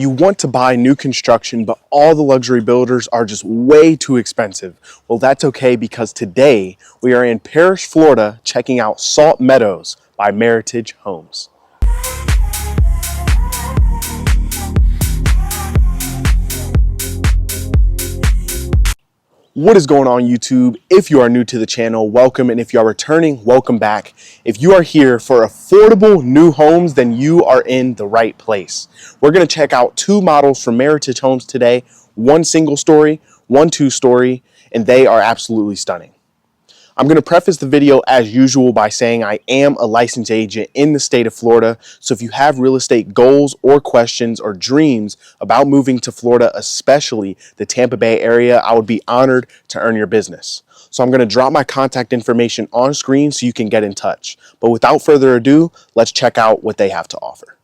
You want to buy new construction, but all the luxury builders are just way too expensive. Well, that's okay because today we are in Paris, Florida, checking out Salt Meadows by Meritage Homes. What is going on YouTube? If you are new to the channel, welcome. And if you are returning, welcome back. If you are here for affordable new homes, then you are in the right place. We're going to check out two models from Meritage Homes today, one single story, one two-story, and they are absolutely stunning. I'm going to preface the video as usual by saying I am a licensed agent in the state of Florida. So if you have real estate goals or questions or dreams about moving to Florida, especially the Tampa Bay area, I would be honored to earn your business. So I'm going to drop my contact information on screen so you can get in touch. But without further ado, let's check out what they have to offer.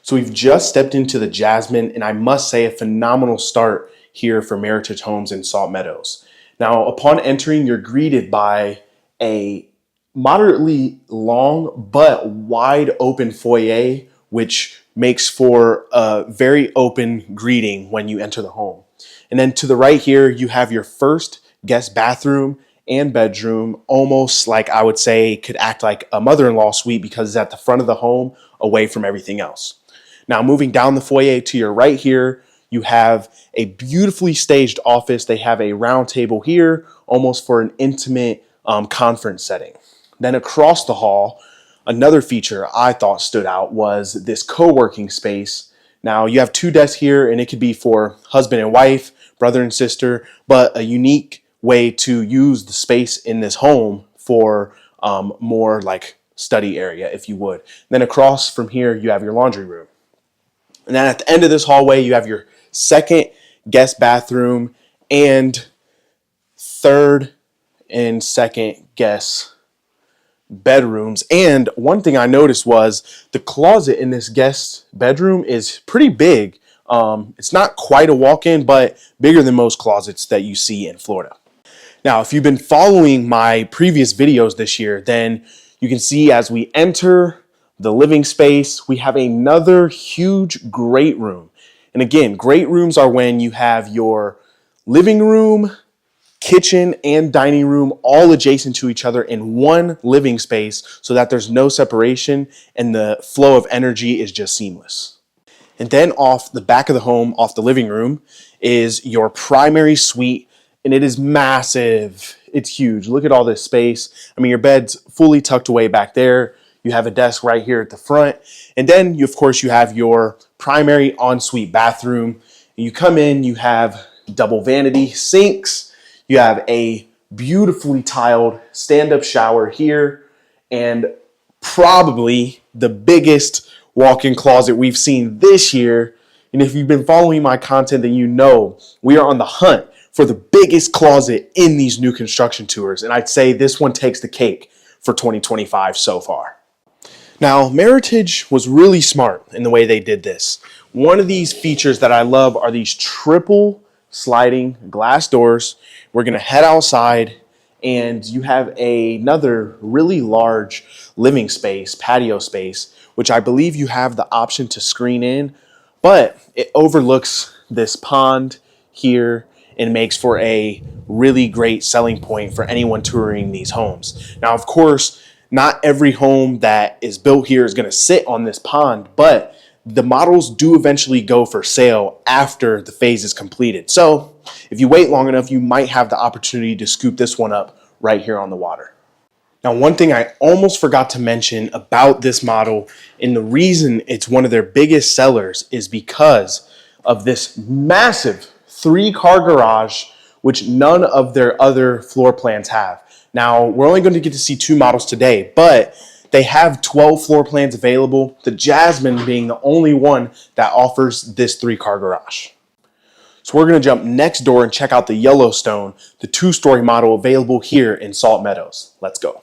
So we've just stepped into the Jasmine, and I must say a phenomenal start here for Meritage Homes in Salt Meadows. Now, upon entering, you're greeted by a moderately long but wide open foyer, which makes for a very open greeting when you enter the home. And then to the right here, you have your first guest bathroom and bedroom, almost like I would say could act like a mother-in-law suite because it's at the front of the home away from everything else. Now, moving down the foyer to your right here, you have a beautifully staged office. They have a round table here, almost for an intimate conference setting. Then across the hall, another feature I thought stood out was this co-working space. Now, you have two desks here, and it could be for husband and wife, brother and sister, but a unique way to use the space in this home for more like study area, if you would. Then across from here, you have your laundry room. And then at the end of this hallway, you have your second guest bathroom and third and second guest bedrooms. And one thing I noticed was the closet in this guest bedroom is pretty big. It's not quite a walk-in, but bigger than most closets that you see in Florida. Now, if you've been following my previous videos this year, then you can see as we enter the living space, we have another huge great room. And again, great rooms are when you have your living room, kitchen, and dining room all adjacent to each other in one living space so that there's no separation and the flow of energy is just seamless. And then off the back of the home, off the living room, is your primary suite, and it is massive. It's huge. Look at all this space. I mean, your bed's fully tucked away back there. You have a desk right here at the front. And then, you, of course, you have your primary ensuite bathroom. You come in, you have double vanity sinks. You have a beautifully tiled stand-up shower here. And probably the biggest walk-in closet we've seen this year. And if you've been following my content, then you know we are on the hunt for the biggest closet in these new construction tours. And I'd say this one takes the cake for 2025 so far. Now, Meritage was really smart in the way they did this. One of these features that I love are these triple sliding glass doors. We're going to head outside, and you have another really large living space, patio space, which I believe you have the option to screen in, but it overlooks this pond here and makes for a really great selling point for anyone touring these homes. Now, of course, not every home that is built here is going to sit on this pond, but the models do eventually go for sale after the phase is completed. So if you wait long enough, you might have the opportunity to scoop this one up right here on the water. Now, one thing I almost forgot to mention about this model, and the reason it's one of their biggest sellers, is because of this massive 3-car garage, which none of their other floor plans have. Now, we're only going to get to see 2 models today, but They have 12 floor plans available, the Jasmine being the only one that offers this 3-car garage. So we're going to jump next door and check out the Yellowstone, the 2-story model available here in Salt Meadows. Let's go.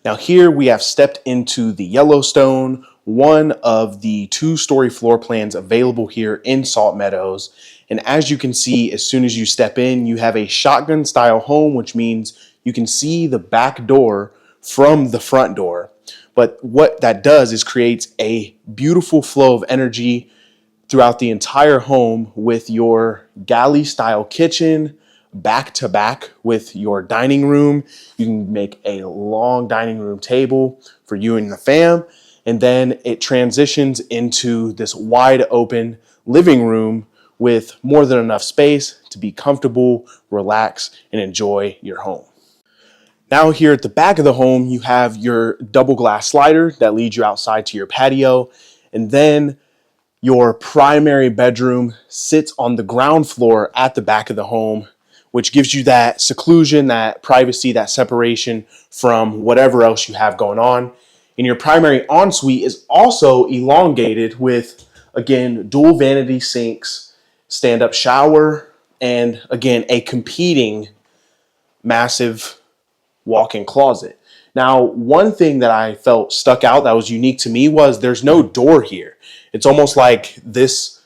Now here we have stepped into the Yellowstone, one of the 2-story floor plans available here in Salt Meadows. And as you can see, as soon as you step in, you have a shotgun style home, which means you can see the back door from the front door. But what that does is creates a beautiful flow of energy throughout the entire home with your galley style kitchen, back to back with your dining room. You can make a long dining room table for you and the fam. And then it transitions into this wide open living room with more than enough space to be comfortable, relax, and enjoy your home. Now here at the back of the home, you have your double glass slider that leads you outside to your patio. And then your primary bedroom sits on the ground floor at the back of the home, which gives you that seclusion, that privacy, that separation from whatever else you have going on. And your primary ensuite is also elongated with, again, dual vanity sinks, stand-up shower, and again, a competing massive walk-in closet. Now, one thing that I felt stuck out that was unique to me was there's no door here. It's almost like this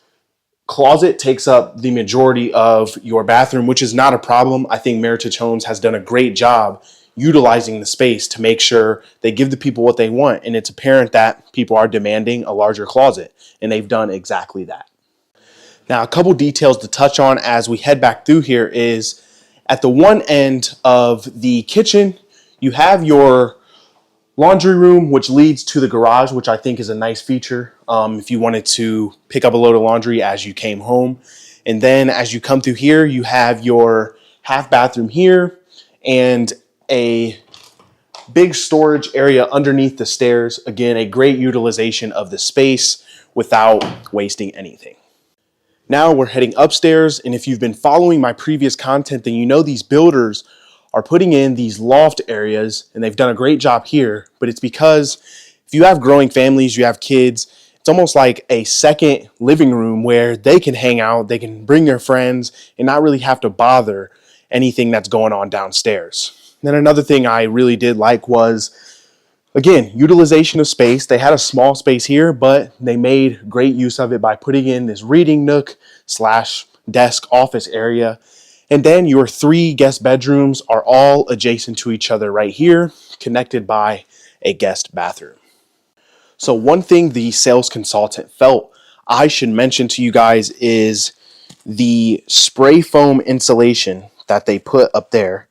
closet takes up the majority of your bathroom, which is not a problem. I think Meritage Homes has done a great job utilizing the space to make sure they give the people what they want. And it's apparent that people are demanding a larger closet, and they've done exactly that. Now, a couple details to touch on as we head back through here is at the one end of the kitchen, you have your laundry room, which leads to the garage, which I think is a nice feature if you wanted to pick up a load of laundry as you came home. And then as you come through here, you have your half bathroom here and a big storage area underneath the stairs. Again, a great utilization of the space without wasting anything. Now we're heading upstairs, and if you've been following my previous content, then you know these builders are putting in these loft areas, and they've done a great job here, but it's because if you have growing families, you have kids, it's almost like a second living room where they can hang out, they can bring their friends, and not really have to bother anything that's going on downstairs. And then another thing I really did like was, again, utilization of space. They had a small space here, but they made great use of it by putting in this reading nook / desk office area. And then your 3 guest bedrooms are all adjacent to each other right here, connected by a guest bathroom. So one thing the sales consultant felt I should mention to you guys is the spray foam insulation that they put up there.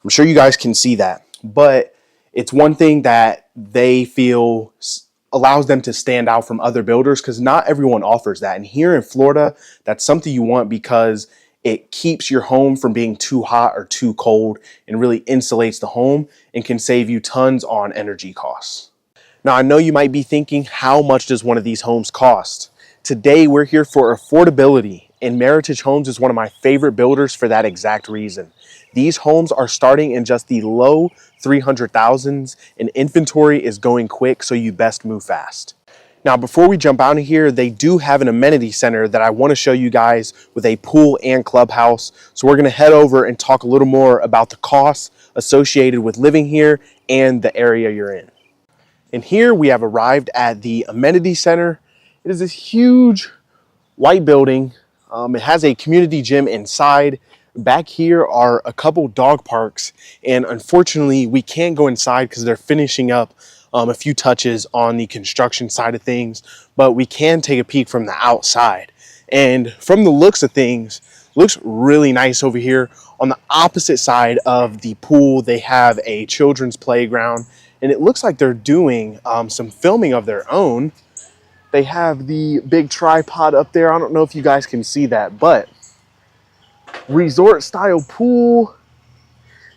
I'm sure you guys can see that, but it's one thing that they feel allows them to stand out from other builders because not everyone offers that. And here in Florida, that's something you want because it keeps your home from being too hot or too cold and really insulates the home and can save you tons on energy costs. Now, I know you might be thinking, how much does one of these homes cost? Today, we're here for affordability, and Meritage Homes is one of my favorite builders for that exact reason. These homes are starting in just the low 300,000s, and inventory is going quick, so you best move fast. Now, before we jump out of here, they do have an amenity center that I want to show you guys with a pool and clubhouse. So we're going to head over and talk a little more about the costs associated with living here and the area you're in. And here we have arrived at the amenity center. It is this huge white building. It has a community gym inside. Back here are a couple dog parks, and unfortunately we can't go inside because they're finishing up a few touches on the construction side of things, but we can take a peek from the outside. And from the looks of things, looks really nice over here. On the opposite side of the pool, they have a children's playground, and it looks like they're doing some filming of their own. They have the big tripod up there. I don't know if you guys can see that, but resort style pool.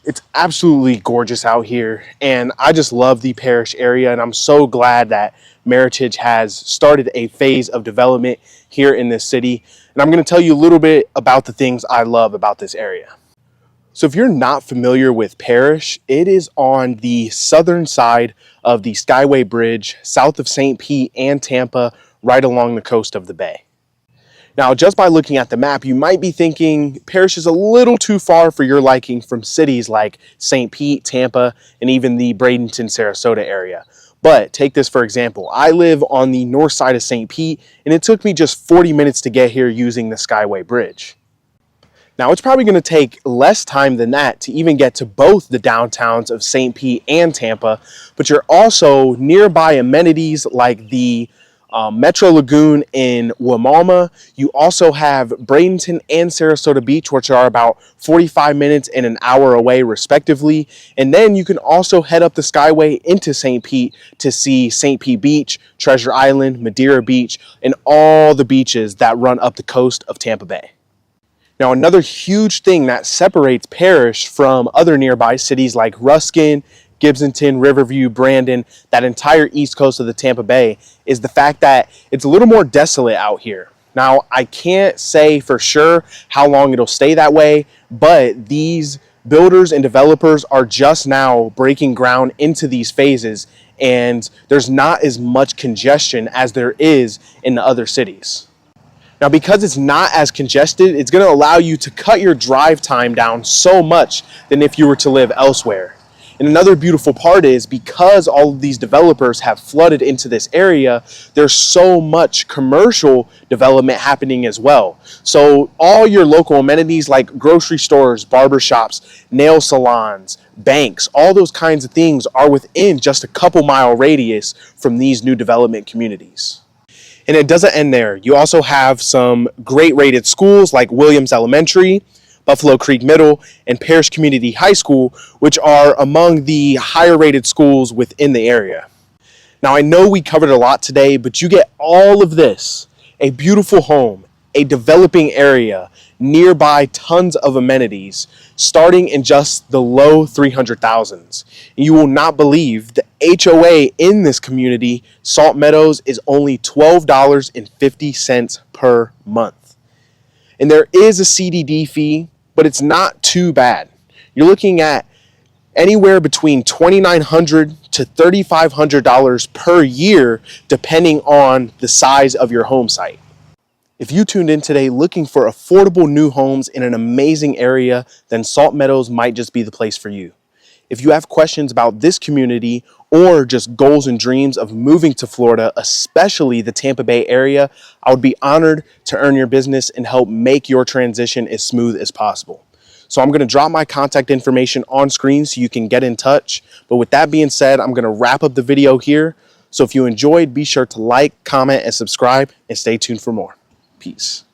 It's absolutely gorgeous out here, and I just love the Parish area, and I'm so glad that Meritage has started a phase of development here in this city. And I'm going to tell you a little bit about the things I love about this area. So if you're not familiar with Parish, it is on the southern side of the Skyway Bridge, south of St. Pete and Tampa, right along the coast of the bay. Now, just by looking at the map, you might be thinking Parish is a little too far for your liking from cities like St. Pete, Tampa, and even the Bradenton, Sarasota area. But take this for example. I live on the north side of St. Pete, and it took me just 40 minutes to get here using the Skyway Bridge. Now, it's probably going to take less time than that to even get to both the downtowns of St. Pete and Tampa, but you're also nearby amenities like the Metro Lagoon in Wimauma. You also have Bradenton and Sarasota Beach, which are about 45 minutes and an hour away respectively. And then you can also head up the Skyway into St. Pete to see St. Pete Beach, Treasure Island, Madeira Beach, and all the beaches that run up the coast of Tampa Bay. Now, another huge thing that separates Parish from other nearby cities like Ruskin, Gibsonton, Riverview, Brandon, that entire east coast of the Tampa Bay, is the fact that it's a little more desolate out here. Now, I can't say for sure how long it'll stay that way, but these builders and developers are just now breaking ground into these phases, and there's not as much congestion as there is in the other cities. Now, because it's not as congested, it's going to allow you to cut your drive time down so much than if you were to live elsewhere. And another beautiful part is because all of these developers have flooded into this area, there's so much commercial development happening as well. So all your local amenities like grocery stores, barbershops, nail salons, banks, all those kinds of things are within just a couple mile radius from these new development communities. And it doesn't end there. You also have some great rated schools like Williams Elementary, Buffalo Creek Middle, and Parish Community High School, which are among the higher rated schools within the area. Now, I know we covered a lot today, but you get all of this: a beautiful home, a developing area, nearby tons of amenities, starting in just the low 300,000s. You will not believe the HOA in this community, Salt Meadows, is only $12.50 per month. And there is a CDD fee, but it's not too bad. You're looking at anywhere between $2,900 to $3,500 per year, depending on the size of your home site. If you tuned in today looking for affordable new homes in an amazing area, then Salt Meadows might just be the place for you. If you have questions about this community or just goals and dreams of moving to Florida, especially the Tampa Bay area, I would be honored to earn your business and help make your transition as smooth as possible. So I'm going to drop my contact information on screen so you can get in touch. But with that being said, I'm going to wrap up the video here. So if you enjoyed, be sure to like, comment, and subscribe, and stay tuned for more. Peace.